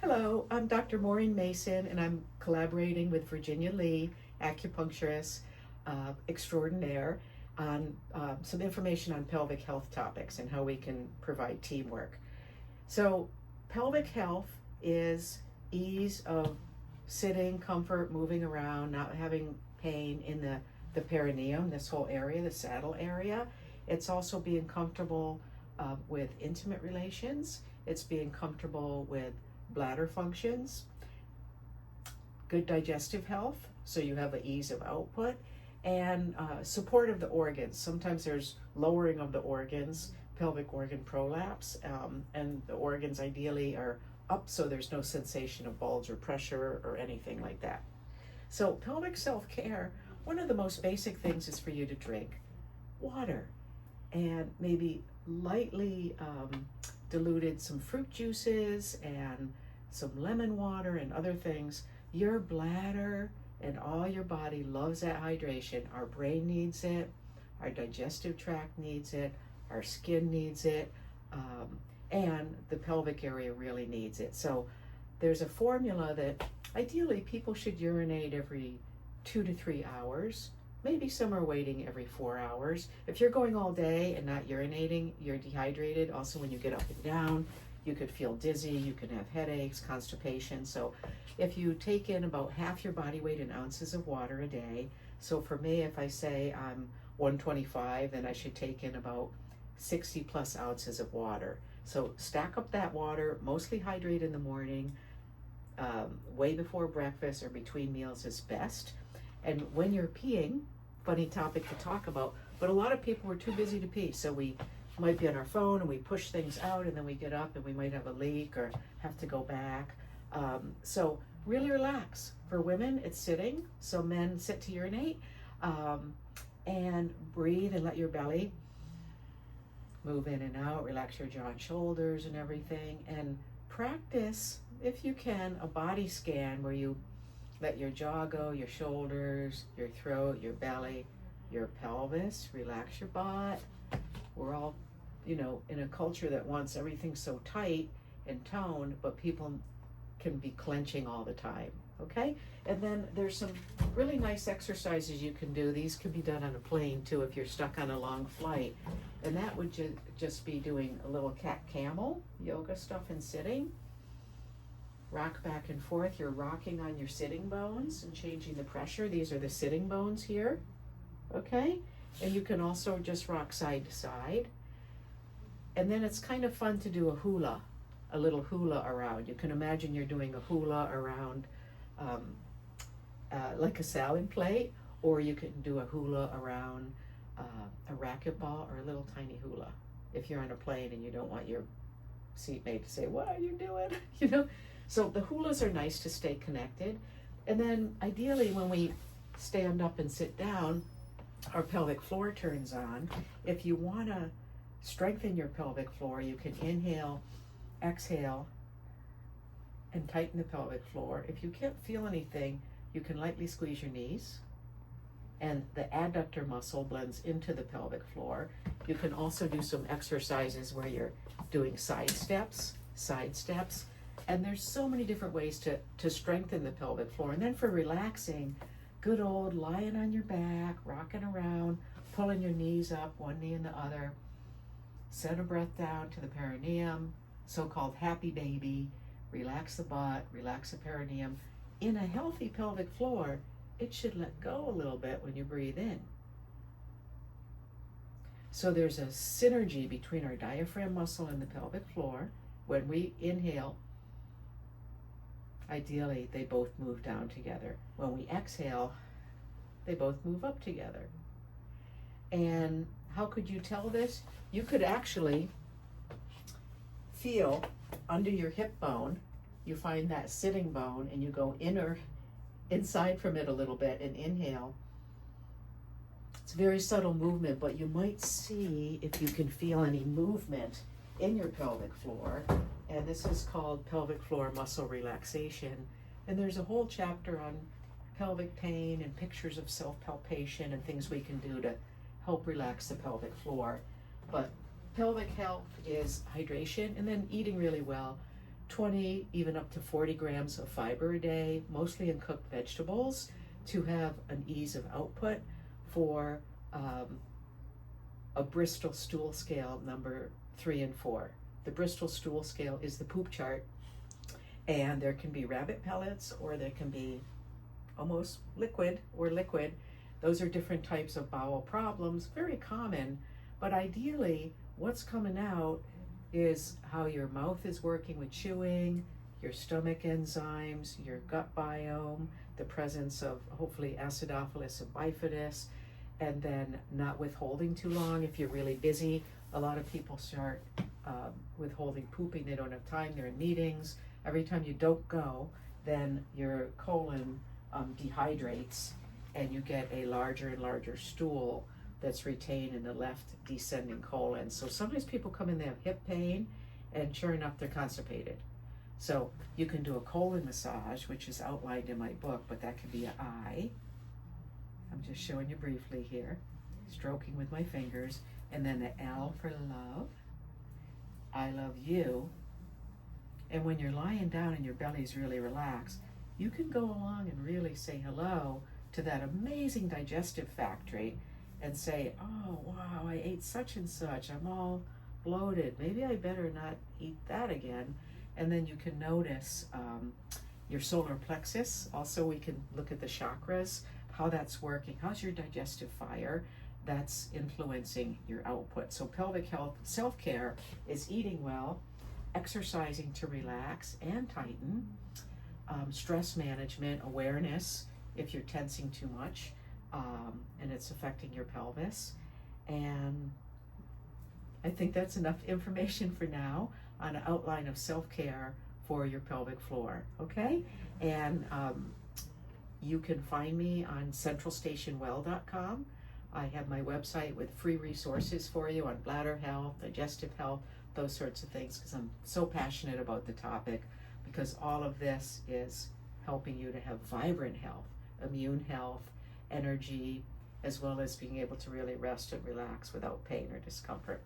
Hello, I'm Dr. Maureen Mason, and I'm collaborating with Virginia Lee, acupuncturist extraordinaire, on some information on pelvic health topics and how we can provide teamwork. So, pelvic health is ease of sitting, comfort, moving around, not having pain in the perineum, this whole area, the saddle area. It's also being comfortable with intimate relations. It's being comfortable with bladder functions, good digestive health, so you have an ease of output, and support of the organs. Sometimes there's lowering of the organs, pelvic organ prolapse, and the organs ideally are up so there's no sensation of bulge or pressure or anything like that. So pelvic self-care, one of the most basic things is for you to drink water and maybe lightly diluted some fruit juices and some lemon water and other things. Your bladder and all your body loves that hydration. Our brain needs it, our digestive tract needs it, our skin needs it, and the pelvic area really needs it. So there's a formula that ideally people should urinate every 2 to 3 hours. Maybe some are waiting every 4 hours. If you're going all day and not urinating, you're dehydrated. Also, when you get up and down, you could feel dizzy, you can have headaches, constipation. So if you take in about half your body weight in ounces of water a day, so for me, if I say I'm 125, then I should take in about 60 plus ounces of water. So stack up that water, mostly hydrate in the morning, way before breakfast or between meals is best. And when you're peeing, funny topic to talk about, but a lot of people are too busy to pee. So we might be on our phone and we push things out and then we get up and we might have a leak or have to go back. So really relax. For women, it's sitting. So men sit to urinate and breathe and let your belly move in and out. Relax your jaw and shoulders and everything. And practice, if you can, a body scan where you let your jaw go, your shoulders, your throat, your belly, your pelvis. Relax your butt. We're all, in a culture that wants everything so tight and toned, but people can be clenching all the time, okay? And then there's some really nice exercises you can do. These can be done on a plane too if you're stuck on a long flight. And that would just be doing a little cat-camel yoga stuff and sitting. Rock back and forth. You're rocking on your sitting bones and changing the pressure. These are the sitting bones here, okay? And you can also just rock side to side. And then it's kind of fun to do a little hula around. You can imagine you're doing a hula around like a salad plate, or you can do a hula around a racquetball or a little tiny hula if you're on a plane and you don't want your seatmate to say, "What are you doing?" So the hulas are nice to stay connected. And then ideally when we stand up and sit down, our pelvic floor turns on. If you want to strengthen your pelvic floor, you can inhale, exhale, and tighten the pelvic floor. If you can't feel anything, you can lightly squeeze your knees, and the adductor muscle blends into the pelvic floor. You can also do some exercises where you're doing side steps, and there's so many different ways to strengthen the pelvic floor. And then for relaxing, good old lying on your back, rocking around, pulling your knees up, one knee and the other. Send a breath down to the perineum, so-called happy baby. Relax the butt, relax the perineum. In a healthy pelvic floor, it should let go a little bit when you breathe in. So there's a synergy between our diaphragm muscle and the pelvic floor. When we inhale, ideally they both move down together. When we exhale, they both move up together. And how could you tell this? You could actually feel under your hip bone. You find that sitting bone and you go inside from it a little bit and inhale. It's a very subtle movement, but you might see if you can feel any movement in your pelvic floor. And this is called pelvic floor muscle relaxation. And there's a whole chapter on pelvic pain and pictures of self-palpation and things we can do to help relax the pelvic floor. But pelvic health is hydration and then eating really well, 20, even up to 40 grams of fiber a day, mostly in cooked vegetables, to have an ease of output for a Bristol stool scale number 3 and 4. The Bristol stool scale is the poop chart, and there can be rabbit pellets, or there can be almost liquid or liquid. Those are different types of bowel problems, very common, but ideally what's coming out is how your mouth is working with chewing, your stomach enzymes, your gut biome, the presence of hopefully acidophilus and bifidus, and then not withholding too long. If you're really busy, a lot of people start withholding pooping. They don't have time, they're in meetings. Every time you don't go, then your colon dehydrates, and you get a larger and larger stool that's retained in the left descending colon. So sometimes people come in, they have hip pain, and sure enough, they're constipated. So you can do a colon massage, which is outlined in my book, but that can be an I. I'm just showing you briefly here, stroking with my fingers, and then the L for love. I love you. And when you're lying down and your belly's really relaxed, you can go along and really say hello to that amazing digestive factory and say, oh, wow, I ate such and such. I'm all bloated. Maybe I better not eat that again. And then you can notice your solar plexus. Also, we can look at the chakras, how that's working. How's your digestive fire? That's influencing your output. So pelvic health, self-care is eating well, exercising to relax and tighten, stress management, awareness if you're tensing too much and it's affecting your pelvis. And I think that's enough information for now on an outline of self-care for your pelvic floor, okay? And you can find me on centralstationwell.com. I have my website with free resources for you on bladder health, digestive health, those sorts of things, because I'm so passionate about the topic, because all of this is helping you to have vibrant health, immune health, energy, as well as being able to really rest and relax without pain or discomfort.